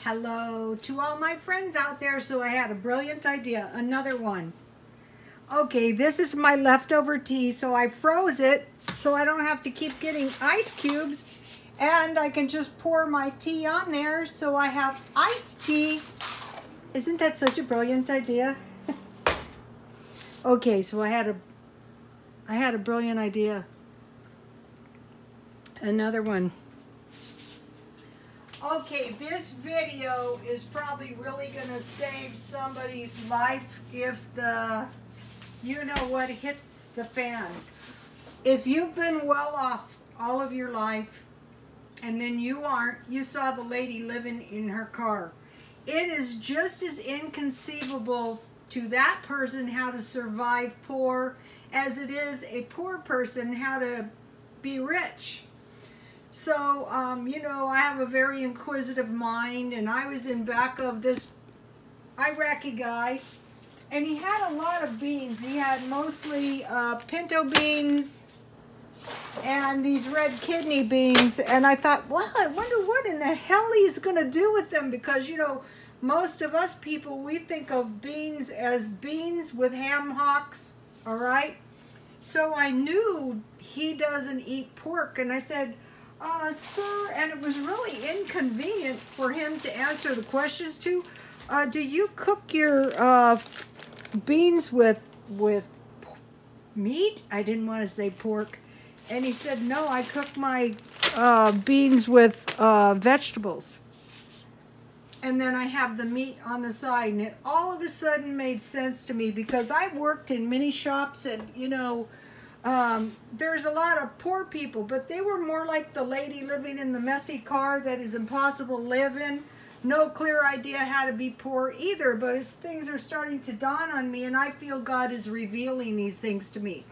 Hello to all my friends out there. So I had a brilliant idea, another one. Okay, this is my leftover tea, so I froze it so I don't have to keep getting ice cubes, and I can just pour my tea on there so I have iced tea. Isn't that such a brilliant idea? Okay, so I had a brilliant idea. Another one. Okay, this video is probably really gonna save somebody's life if the you know what hits the fan. If you've been well off all of your life and then you aren't, you saw the lady living in her car. It is just as inconceivable to that person how to survive poor as it is a poor person how to be rich. So, you know, I have a very inquisitive mind, and I was in back of this Iraqi guy, and he had a lot of beans. He had mostly pinto beans and these red kidney beans, and I thought, well, I wonder what in the hell he's going to do with them, because, you know, most of us people, we think of beans as beans with ham hocks, all right? So I knew he doesn't eat pork, and I said, sir, and it was really inconvenient for him to answer the questions to, do you cook your beans with meat? I didn't want to say pork. And he said, no, I cook my beans with vegetables. And then I have the meat on the side. And it all of a sudden made sense to me, because I worked in mini shops, and, you know, there's a lot of poor people, but they were more like the lady living in the messy car that is impossible to live in. No clear idea how to be poor either, but as things are starting to dawn on me, and I feel God is revealing these things to me.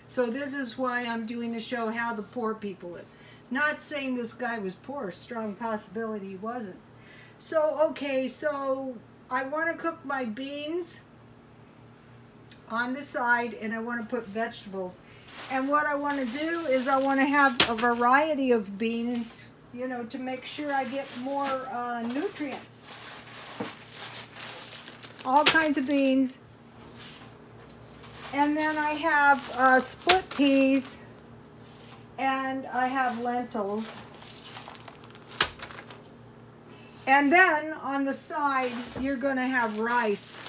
So this is why I'm doing the show, How the Poor People Live. Not saying this guy was poor, strong possibility he wasn't. So, okay, so I want to cook my beans on the side, and I want to put vegetables. And what I want to do is I want to have a variety of beans, you know, to make sure I get more nutrients. All kinds of beans. And then I have split peas, and I have lentils. And then on the side, you're going to have rice.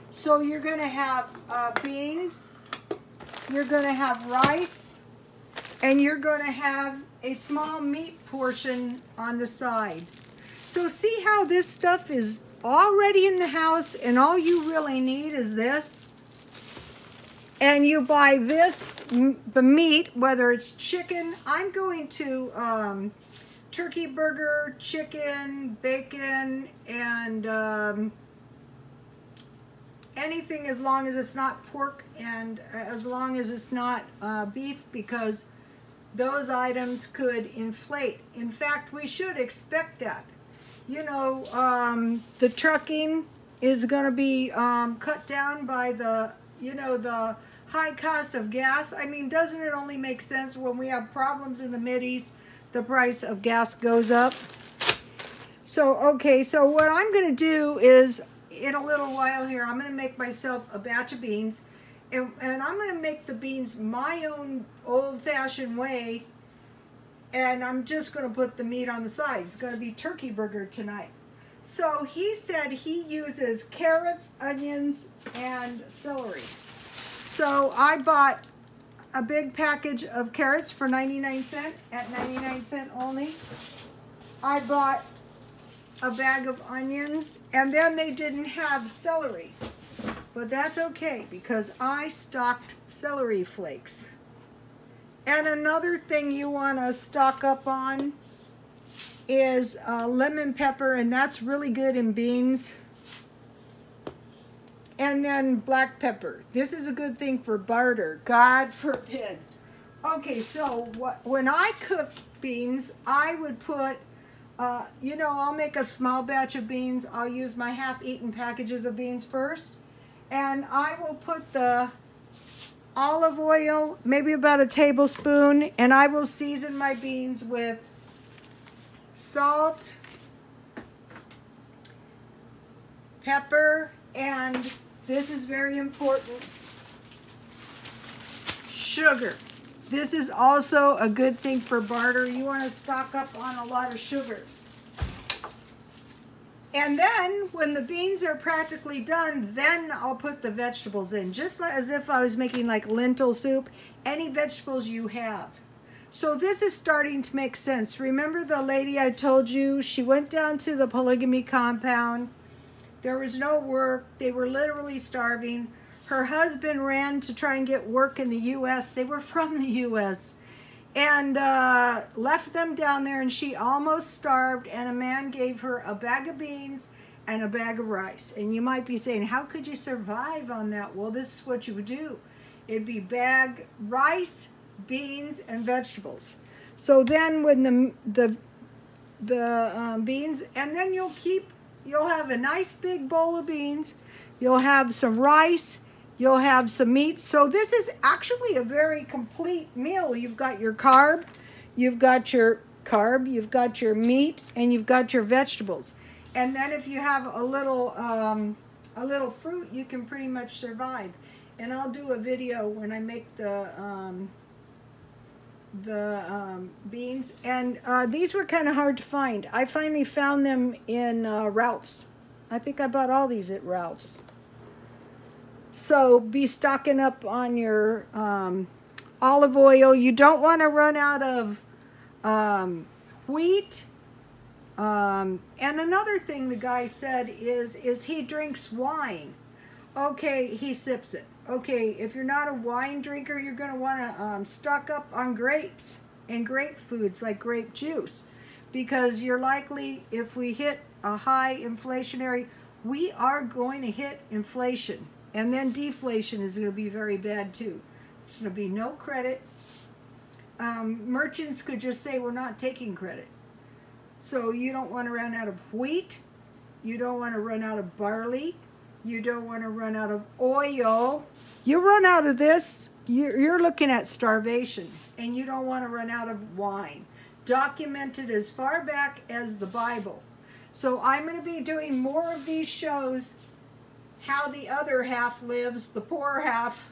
So you're going to have beans, you're going to have rice, and you're going to have a small meat portion on the side. So see how this stuff is already in the house, and all you really need is this. And you buy this, the meat, whether it's chicken. I'm going to turkey burger, chicken, bacon, and anything as long as it's not pork, and as long as it's not beef, because those items could inflate. In fact, we should expect that. You know, the trucking is going to be cut down by the, you know, the high cost of gas. I mean, doesn't it only make sense when we have problems in the Mideast, the price of gas goes up? So, okay, so what I'm going to do is, in a little while here, I'm going to make myself a batch of beans, and I'm going to make the beans my own old-fashioned way, and I'm just going to put the meat on the side. It's going to be turkey burger tonight. So he said he uses carrots, onions, and celery. So I bought a big package of carrots for 99 cents, at 99 cents only. I bought a bag of onions, and then they didn't have celery, but that's okay because I stocked celery flakes. And another thing you want to stock up on is lemon pepper, and that's really good in beans. And then black pepper. This is a good thing for barter, God forbid. Okay, so when I cook beans, I would put you know, I'll make a small batch of beans. I'll use my half-eaten packages of beans first. And I will put the olive oil, maybe about a tablespoon, and I will season my beans with salt, pepper, and this is very important, sugar. This is also a good thing for barter. You want to stock up on a lot of sugar. And then when the beans are practically done, then I'll put the vegetables in, just as if I was making like lentil soup, any vegetables you have. So this is starting to make sense. Remember the lady I told you? She went down to the polygamy compound. There was no work. They were literally starving. Her husband ran to try and get work in the U.S. They were from the U.S. and left them down there, and she almost starved, and a man gave her a bag of beans and a bag of rice. And you might be saying, how could you survive on that? Well, this is what you would do. It'd be bag rice, beans, and vegetables. So then when the beans, and then you'll have a nice big bowl of beans, you'll have some rice, you'll have some meat. So this is actually a very complete meal. You've got your carb, you've got your meat, and you've got your vegetables. And then if you have a little fruit, you can pretty much survive. And I'll do a video when I make the beans. And these were kind of hard to find. I finally found them in Ralph's. I think I bought all these at Ralph's. So be stocking up on your olive oil. You don't want to run out of wheat. And another thing the guy said is he drinks wine. Okay, he sips it. Okay, if you're not a wine drinker, you're going to want to stock up on grapes and grape foods like grape juice. Because you're likely, if we hit a high inflationary, we are going to hit inflation. And then deflation is going to be very bad too. It's going to be no credit. Merchants could just say we're not taking credit. So you don't want to run out of wheat. You don't want to run out of barley. You don't want to run out of oil. You run out of this, you're looking at starvation. And you don't want to run out of wine. Documented as far back as the Bible. So I'm going to be doing more of these shows, how the other half lives, the poor half.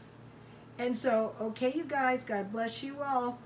And so, okay, you guys, God bless you all.